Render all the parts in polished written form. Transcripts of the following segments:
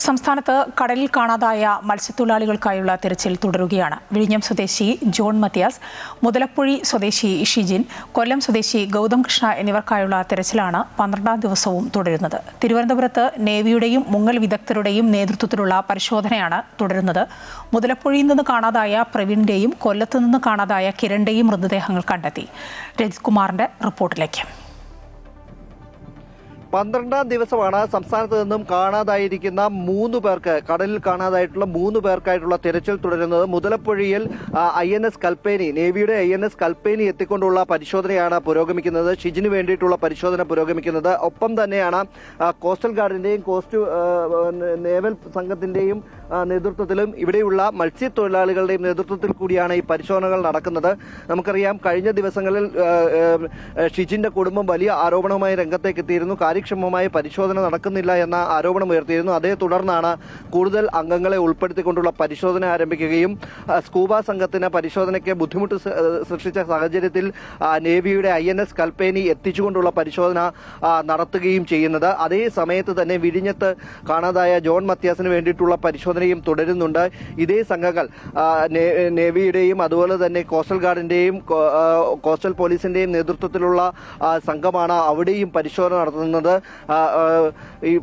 സംസ്ഥാനത്ത് കടലിൽ കാണാതായ മത്സ്യത്തൊഴിലാളികൾക്കായുള്ള തിരച്ചിൽ തുടരുകയാണ്. വിഴിഞ്ഞം സ്വദേശി ജോൺ മത്യാസ്, മുതലപ്പുഴി സ്വദേശി ഷിജിൻ, കൊല്ലം സ്വദേശി ഗൗതം കൃഷ്ണ എന്നിവർക്കായുള്ള തിരച്ചിലാണ് 12ാം ദിവസവും തുടരുന്നത്. തിരുവനന്തപുരത്ത് നേവിയുടെയും മുങ്ങൽ വിദഗ്ധരുടെയും നേതൃത്വത്തിലുള്ള പരിശോധനയാണ് തുടരുന്നത്. മുതലപ്പുഴയിൽ നിന്ന് കാണാതായ പ്രവീണിന്റെയും കൊല്ലത്ത് നിന്ന് കാണാതായ കിരണിന്റെയും മൃതദേഹങ്ങൾ കണ്ടെത്തി. രജിത് കുമാറിന്റെ റിപ്പോർട്ടിലേക്ക്. 12ാം ദിവസമാണ് സംസ്ഥാനത്ത് നിന്നും കാണാതായിരിക്കുന്ന 3 പേർക്ക്, കടലിൽ കാണാതായിട്ടുള്ള 3 പേർക്കായിട്ടുള്ള തിരച്ചിൽ തുടരുന്നത്. മുതലപ്പുഴയിൽ INS കൽപ്പേനി, നേവിയുടെ INS കൽപ്പേനി എത്തിക്കൊണ്ടുള്ള പരിശോധനയാണ് പുരോഗമിക്കുന്നത്. ഷിജിന് വേണ്ടിയിട്ടുള്ള പരിശോധന പുരോഗമിക്കുന്നത്. ഒപ്പം തന്നെയാണ് കോസ്റ്റൽ ഗാർഡിന്റെയും നേവൽ സംഘത്തിന്റെയും നേതൃത്വത്തിലും ഇവിടെയുള്ള മത്സ്യത്തൊഴിലാളികളുടെയും നേതൃത്വത്തിൽ കൂടിയാണ് ഈ പരിശോധനകൾ നടക്കുന്നത്. നമുക്കറിയാം, കഴിഞ്ഞ ദിവസങ്ങളിൽ ഷിജിന്റെ കുടുംബം വലിയ ആരോപണവുമായി രംഗത്തേക്ക് എത്തിയിരുന്നു. കാര്യക്ഷമമായ പരിശോധന നടക്കുന്നില്ല എന്ന ആരോപണം ഉയർത്തിയിരുന്നു. അതേ തുടർന്നാണ് കൂടുതൽ അംഗങ്ങളെ ഉൾപ്പെടുത്തിക്കൊണ്ടുള്ള പരിശോധന ആരംഭിക്കുകയും സ്കൂബ സംഘത്തിന് പരിശോധനയ്ക്ക് ബുദ്ധിമുട്ട് സൃഷ്ടിച്ച സാഹചര്യത്തിൽ നേവിയുടെ INS കൽപ്പേനി എത്തിച്ചുകൊണ്ടുള്ള പരിശോധന നടത്തുകയും ചെയ്യുന്നത്. അതേ സമയത്ത് തന്നെ വിഴിഞ്ഞത്ത് കാണാതായ ജോൺ മത്യാസിന് വേണ്ടിയിട്ടുള്ള പരിശോധനയും തുടരുന്നുണ്ട്. ഇതേ സംഘങ്ങൾ നേവിയുടെയും അതുപോലെ തന്നെ കോസ്റ്റൽ ഗാർഡിന്റെയും കോസ്റ്റൽ പോലീസിന്റെയും നേതൃത്വത്തിലുള്ള സംഘമാണ് അവിടെയും പരിശോധന നടത്തുന്നത്. ഈ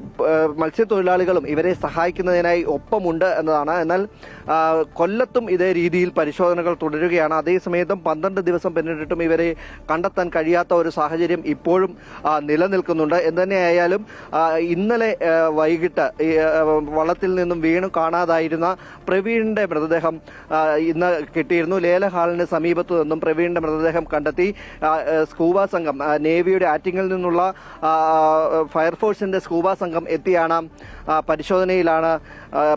മത്സ്യത്തൊഴിലാളികളും ഇവരെ സഹായിക്കുന്നതിനായി ഒപ്പമുണ്ട് എന്നതാണ്. എന്നാൽ കൊല്ലത്തും ഇതേ രീതിയിൽ പരിശോധനകൾ തുടരുകയാണ്. അതേസമയത്തും 12 ദിവസം പിന്നിട്ടിട്ടും ഇവരെ കണ്ടെത്താൻ കഴിയാത്ത ഒരു സാഹചര്യം ഇപ്പോഴും നിലനിൽക്കുന്നുണ്ട്. എന്തുതന്നെയായാലും ഇന്നലെ വൈകിട്ട് വള്ളത്തിൽ നിന്നും വീണു കാണാതായിരുന്ന പ്രവീണിന്റെ മൃതദേഹം ഇന്ന് കിട്ടിയിരുന്നു. ലേല ഹാളിന് സമീപത്തു നിന്നും പ്രവീണിന്റെ മൃതദേഹം കണ്ടെത്തി. സ്കൂബ സംഘം, നേവിയുടെ ആറ്റിങ്ങിൽ നിന്നുള്ള ഫയർഫോഴ്സിന്റെ സ്കൂബ സംഘം എത്തിയാണ് പരിശോധനയിലാണ്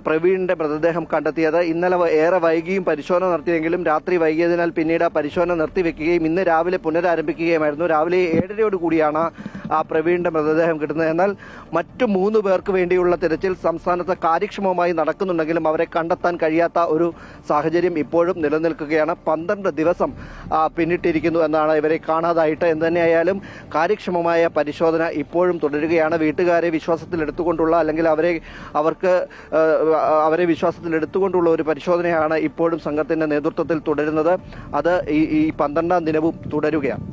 പ്രവീണിന്റെ മൃതദേഹം കണ്ടെത്തിയത്. ഇന്നലെ ഏറെ വൈകിയും പരിശോധന നടത്തിയെങ്കിലും രാത്രി വൈകിയതിനാൽ പിന്നീട് പരിശോധന നിർത്തിവെക്കുകയും ഇന്ന് രാവിലെ പുനരാരംഭിക്കുകയുമായിരുന്നു. രാവിലെ 7:30 കൂടിയാണ് പ്രവീണിന്റെ മൃതദേഹം കിട്ടുന്നത്. എന്നാൽ മറ്റു 3 പേർക്ക് വേണ്ടിയുള്ള തിരച്ചിൽ സംസ്ഥാനത്ത് കാര്യക്ഷമമായി നടക്കുന്നുണ്ടെങ്കിലും അവരെ കണ്ടെത്താൻ കഴിയാത്ത ഒരു സാഹചര്യം ഇപ്പോഴും നിലനിൽക്കുകയാണ്. 12 ദിവസം പിന്നിട്ടിരിക്കുന്നു എന്നാണ് ഇവരെ കാണാതായിട്ട്. എന്തുതന്നെയായാലും കാര്യക്ഷമമായ പരിശോധന ഇപ്പോഴും തുടരുകയാണ്. വീട്ടുകാരെ വിശ്വാസത്തിലെടുത്തുകൊണ്ടുള്ള, അല്ലെങ്കിൽ അവരെ വിശ്വാസത്തിലെടുത്തുകൊണ്ടുള്ള ഒരു പരിശോധനയാണ് ഇപ്പോഴും സംഘത്തിന്റെ നേതൃത്വത്തിൽ തുടരുന്നത്. അത് ഈ 12ാം ദിനവും തുടരുകയാണ്.